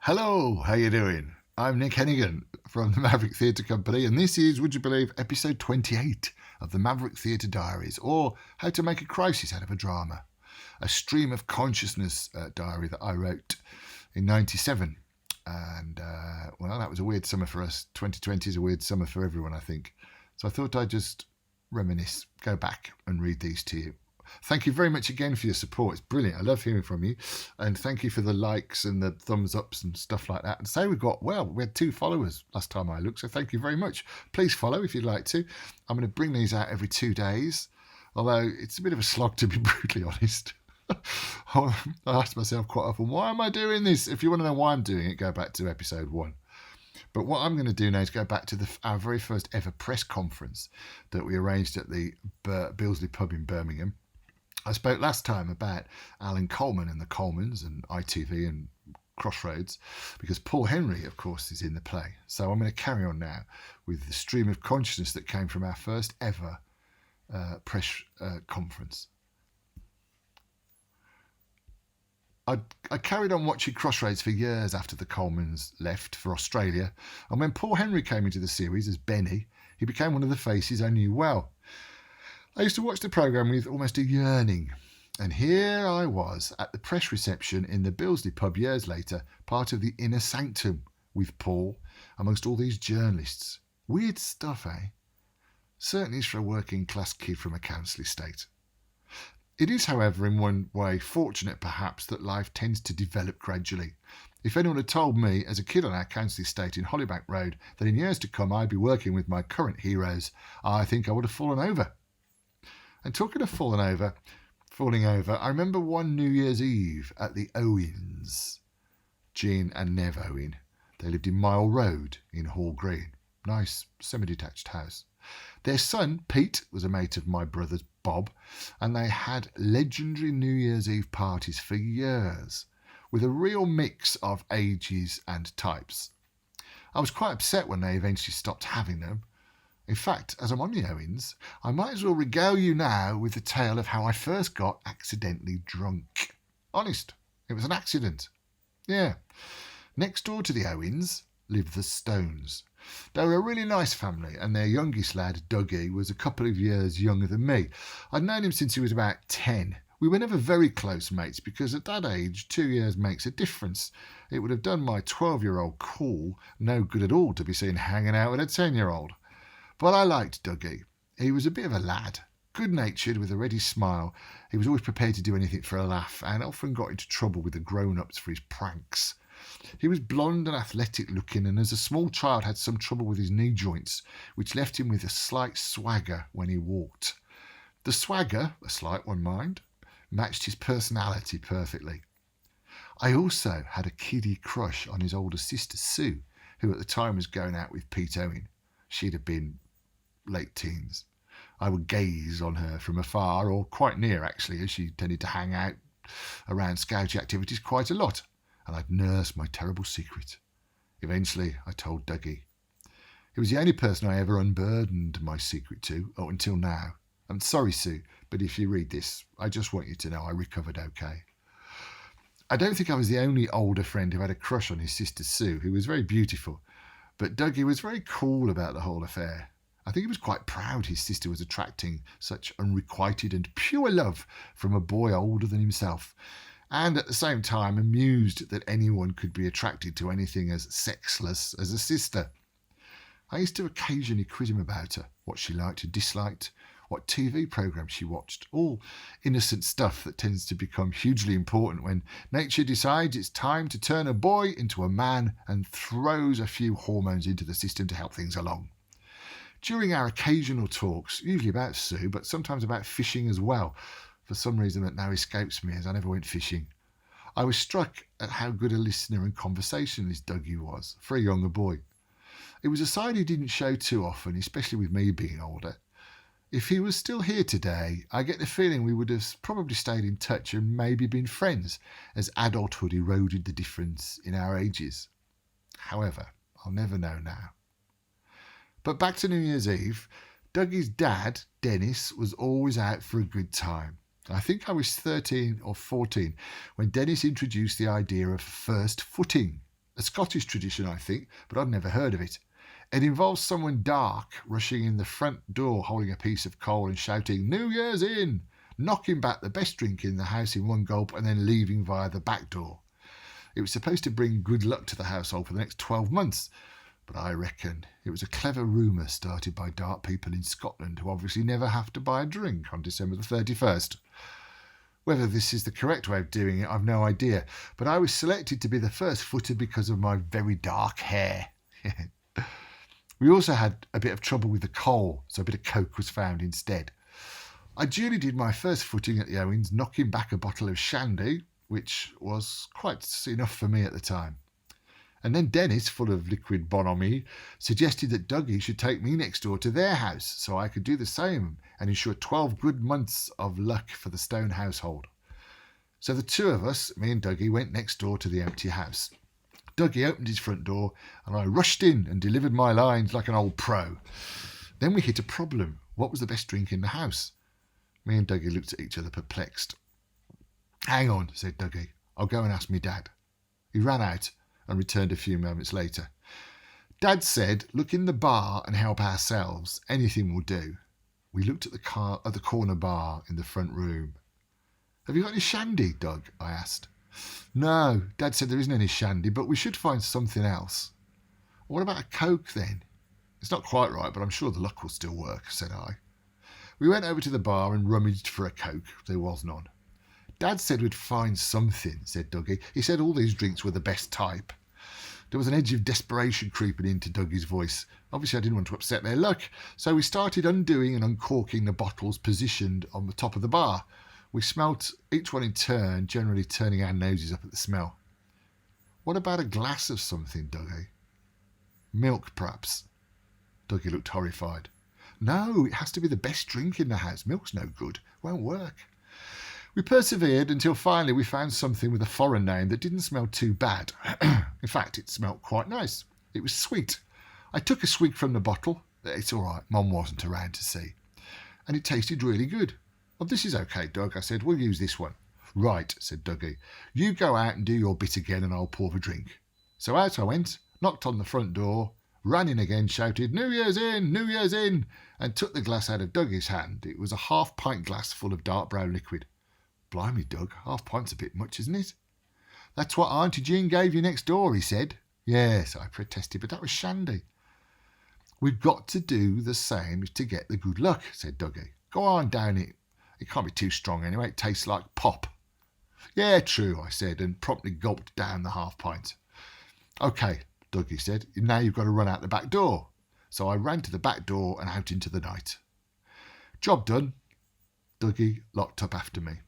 Hello, how you doing? I'm Nick Hennigan from the Maverick Theatre Company, and this is, would you believe, episode 28 of the Maverick Theatre Diaries, or How to Make a Crisis Out of a Drama, a stream of consciousness diary that I wrote in '97. And, well, that was a weird summer for us. 2020 is a weird summer for everyone, I think. So I thought I'd just reminisce, go back and read these to you. Thank you very much again for your support. It's brilliant. I love hearing from you. And thank you for the likes and the thumbs ups and stuff like that. And so we had 2 followers last time I looked. So thank you very much. Please follow if you'd like to. I'm going to bring these out every 2 days. Although it's a bit of a slog, to be brutally honest. I ask myself quite often, why am I doing this? If you want to know why I'm doing it, go back to episode 1. But what I'm going to do now is go back to our very first ever press conference that we arranged at the Beardsley pub in Birmingham. I spoke last time about Alan Coleman and the Colemans and ITV and Crossroads because Paul Henry, of course, is in the play. So I'm going to carry on now with the stream of consciousness that came from our first ever press conference. I carried on watching Crossroads for years after the Colemans left for Australia, and when Paul Henry came into the series as Benny, he became one of the faces I knew well. I used to watch the programme with almost a yearning, and here I was at the press reception in the Beardsley pub years later, part of the inner sanctum with Paul, amongst all these journalists. Weird stuff, eh? Certainly is for a working class kid from a council estate. It is, however, in one way fortunate perhaps that life tends to develop gradually. If anyone had told me as a kid on our council estate in Hollybank Road that in years to come I'd be working with my current heroes, I think I would have fallen over. And talking of falling over, I remember one New Year's Eve at the Owens, Jean and Nev Owen. They lived in Mile Road in Hall Green. Nice semi-detached house. Their son, Pete, was a mate of my brother's, Bob, and they had legendary New Year's Eve parties for years, with a real mix of ages and types. I was quite upset when they eventually stopped having them. In fact, as I'm on the Owens, I might as well regale you now with the tale of how I first got accidentally drunk. Honest, it was an accident. Yeah. Next door to the Owens lived the Stones. They were a really nice family, and their youngest lad, Dougie, was a couple of years younger than me. I'd known him since he was about 10. We were never very close mates because at that age, 2 years makes a difference. It would have done my 12-year-old cool no good at all to be seen hanging out with a 10-year-old. But I liked Dougie. He was a bit of a lad, good-natured with a ready smile. He was always prepared to do anything for a laugh and often got into trouble with the grown-ups for his pranks. He was blonde and athletic looking, and as a small child had some trouble with his knee joints, which left him with a slight swagger when he walked. The swagger, a slight one mind, matched his personality perfectly. I also had a kiddie crush on his older sister Sue, who at the time was going out with Pete Owen. She'd have been late teens. I would gaze on her from afar, or quite near actually, as she tended to hang out around Scouty activities quite a lot, and I'd nurse my terrible secret. Eventually I told Dougie. He was the only person I ever unburdened my secret to, until now. I'm sorry, Sue, but if you read this, I just want you to know I recovered okay. I don't think I was the only older friend who had a crush on his sister Sue, who was very beautiful, but Dougie was very cool about the whole affair. I think he was quite proud his sister was attracting such unrequited and pure love from a boy older than himself, and at the same time amused that anyone could be attracted to anything as sexless as a sister. I used to occasionally quiz him about her, what she liked and disliked, what TV programmes she watched, all innocent stuff that tends to become hugely important when nature decides it's time to turn a boy into a man and throws a few hormones into the system to help things along. During our occasional talks, usually about Sue, but sometimes about fishing as well, for some reason that now escapes me as I never went fishing, I was struck at how good a listener and conversationalist Dougie was for a younger boy. It was a side he didn't show too often, especially with me being older. If he was still here today, I get the feeling we would have probably stayed in touch and maybe been friends as adulthood eroded the difference in our ages. However, I'll never know now. But back to New Year's Eve, Dougie's dad, Dennis, was always out for a good time. I think I was 13 or 14 when Dennis introduced the idea of first footing, A Scottish tradition, I think, but I'd never heard of it. It involves someone dark rushing in the front door holding a piece of coal and shouting, "New Year's in!" knocking back the best drink in the house in one gulp and then leaving via the back door. It was supposed to bring good luck to the household for the next 12 months, but I reckon it was a clever rumour started by dark people in Scotland who obviously never have to buy a drink on December the 31st. Whether this is the correct way of doing it, I've no idea, but I was selected to be the first footer because of my very dark hair. We also had a bit of trouble with the coal, so a bit of coke was found instead. I duly did my first footing at the Owens, knocking back a bottle of shandy, which was quite enough for me at the time. And then Dennis, full of liquid bonhomie, suggested that Dougie should take me next door to their house so I could do the same and ensure 12 good months of luck for the Stone household. So the two of us, me and Dougie, went next door to the empty house. Dougie opened his front door and I rushed in and delivered my lines like an old pro. Then we hit a problem. What was the best drink in the house? Me and Dougie looked at each other perplexed. "Hang on," said Dougie. "I'll go and ask me Dad." He ran out and returned a few moments later. Dad said, "Look in the bar and help ourselves. Anything will do." We looked at the corner bar in the front room. "Have you got any shandy, Doug?" I asked. "No, Dad said there isn't any shandy, but we should find something else." "What about a Coke then?" "It's not quite right, but I'm sure the luck will still work," said I. We went over to the bar and rummaged for a Coke. There was none. "Dad said we'd find something," said Dougie. "He said all these drinks were the best type." There was an edge of desperation creeping into Dougie's voice. Obviously, I didn't want to upset their luck, so we started undoing and uncorking the bottles positioned on the top of the bar. We smelt each one in turn, generally turning our noses up at the smell. "What about a glass of something, Dougie?" "Milk, perhaps." Dougie looked horrified. "No, it has to be the best drink in the house. Milk's no good. Won't work." We persevered until finally we found something with a foreign name that didn't smell too bad. In fact, it smelled quite nice. It was sweet. I took a swig from the bottle. "It's all right, Mum wasn't around to see." And it tasted really good. "Oh, this is okay, Doug," I said. "We'll use this one." "Right," said Dougie. "You go out and do your bit again and I'll pour the drink." So out I went, knocked on the front door, ran in again, shouted, "New Year's in! New Year's in!" and took the glass out of Dougie's hand. It was a half-pint glass full of dark brown liquid. "Blimey, Doug, half pint's a bit much, isn't it?" "That's what Auntie Jean gave you next door," he said. "Yes," I protested, "but that was shandy." "We've got to do the same to get the good luck," said Dougie. "Go on down it. It can't be too strong anyway. It tastes like pop." "Yeah, true," I said, and promptly gulped down the half pint. "OK," Dougie said, "now you've got to run out the back door." So I ran to the back door and out into the night. Job done. Dougie locked up after me.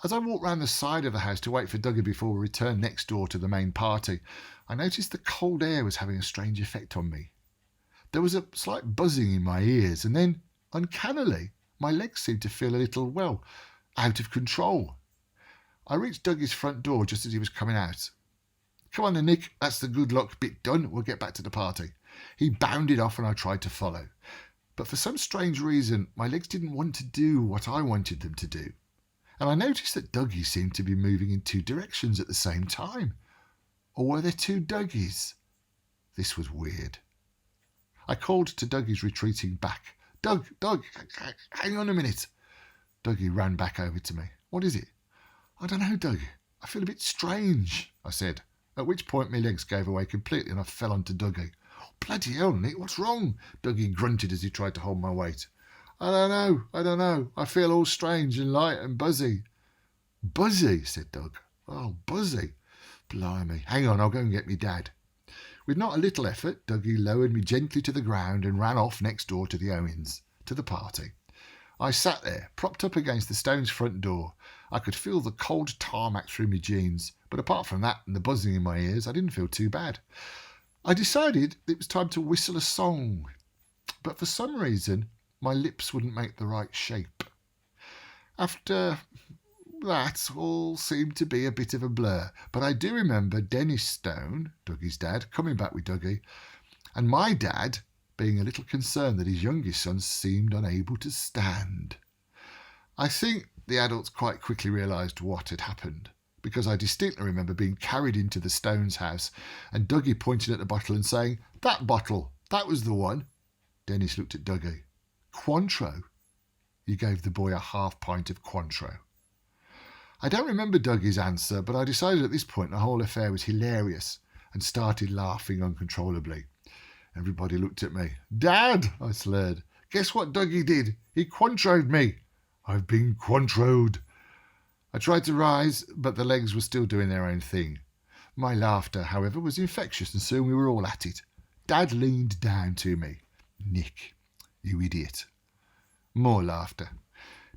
As I walked round the side of the house to wait for Dougie before we returned next door to the main party, I noticed the cold air was having a strange effect on me. There was a slight buzzing in my ears, and then, uncannily, my legs seemed to feel a little, well, out of control. I reached Dougie's front door just as he was coming out. "Come on then, Nick, that's the good luck bit done. We'll get back to the party." He bounded off and I tried to follow. But for some strange reason, my legs didn't want to do what I wanted them to do. And I noticed that Dougie seemed to be moving in two directions at the same time. Or were there two Dougies? This was weird. I called to Dougie's retreating back. Doug, hang on a minute." Dougie ran back over to me. "What is it?" "I don't know, Doug. I feel a bit strange," I said, at which point my legs gave away completely and I fell onto Dougie. "Bloody hell, Nick, what's wrong?" Dougie grunted as he tried to hold my weight. I don't know. I feel all strange and light and buzzy." "Buzzy?" said Doug. "Oh, buzzy. Blimey. Hang on, I'll go and get me Dad." With not a little effort, Dougie lowered me gently to the ground and ran off next door to the Owens, to the party. I sat there, propped up against the Stones' front door. I could feel the cold tarmac through my jeans, but apart from that and the buzzing in my ears, I didn't feel too bad. I decided it was time to whistle a song, but for some reason, my lips wouldn't make the right shape. After that, all seemed to be a bit of a blur, but I do remember Dennis Stone, Dougie's dad, coming back with Dougie, and my dad being a little concerned that his youngest son seemed unable to stand. I think the adults quite quickly realised what had happened, because I distinctly remember being carried into the Stones' house and Dougie pointing at the bottle and saying, "That bottle, that was the one." Dennis looked at Dougie. "Cointreau?" He gave the boy a half pint of Cointreau. I don't remember Dougie's answer, but I decided at this point the whole affair was hilarious and started laughing uncontrollably. Everybody looked at me. "Dad," I slurred, "guess what Dougie did? He Cointreau'd me." "I've been Cointreau'd." I tried to rise, but the legs were still doing their own thing. My laughter, however, was infectious, and soon we were all at it. Dad leaned down to me. "Nick, you idiot." More laughter.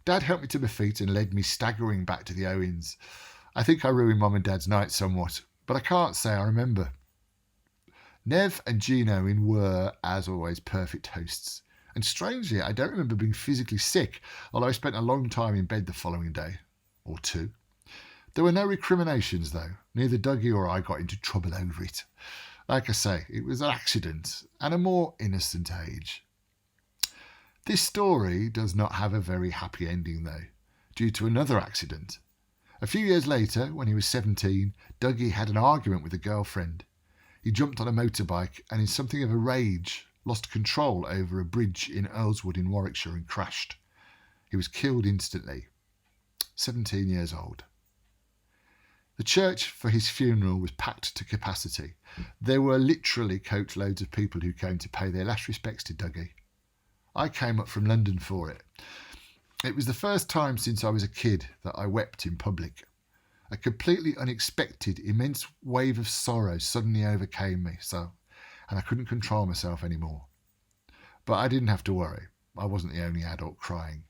Dad helped me to my feet and led me staggering back to the Owens. I think I ruined Mum and Dad's night somewhat, but I can't say I remember. Nev and Jean Owen were, as always, perfect hosts. And strangely, I don't remember being physically sick, although I spent a long time in bed the following day. Or two. There were no recriminations, though. Neither Dougie or I got into trouble over it. Like I say, it was an accident, and a more innocent age. This story does not have a very happy ending, though, due to another accident. A few years later, when he was 17, Dougie had an argument with a girlfriend. He jumped on a motorbike and in something of a rage lost control over a bridge in Earlswood in Warwickshire and crashed. He was killed instantly. 17 years old. The church for his funeral was packed to capacity. There were literally coachloads of people who came to pay their last respects to Dougie. I came up from London for it. It was the first time since I was a kid that I wept in public. A completely unexpected, immense wave of sorrow suddenly overcame me, and I couldn't control myself anymore. But I didn't have to worry. I wasn't the only adult crying.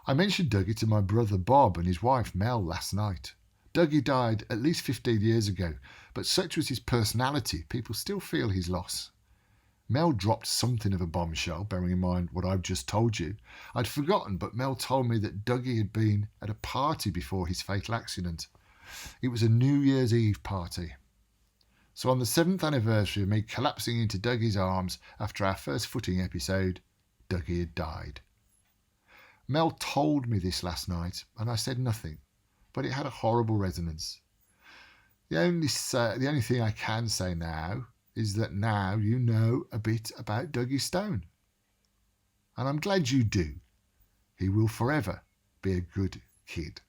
I mentioned Dougie to my brother Bob and his wife Mel last night. Dougie died at least 15 years ago, but such was his personality, people still feel his loss. Mel dropped something of a bombshell, bearing in mind what I've just told you. I'd forgotten, but Mel told me that Dougie had been at a party before his fatal accident. It was a New Year's Eve party. So on the 7th anniversary of me collapsing into Dougie's arms after our first footing episode, Dougie had died. Mel told me this last night, and I said nothing, but it had a horrible resonance. The only thing I can say now is that now you know a bit about Dougie Stone. And I'm glad you do. He will forever be a good kid.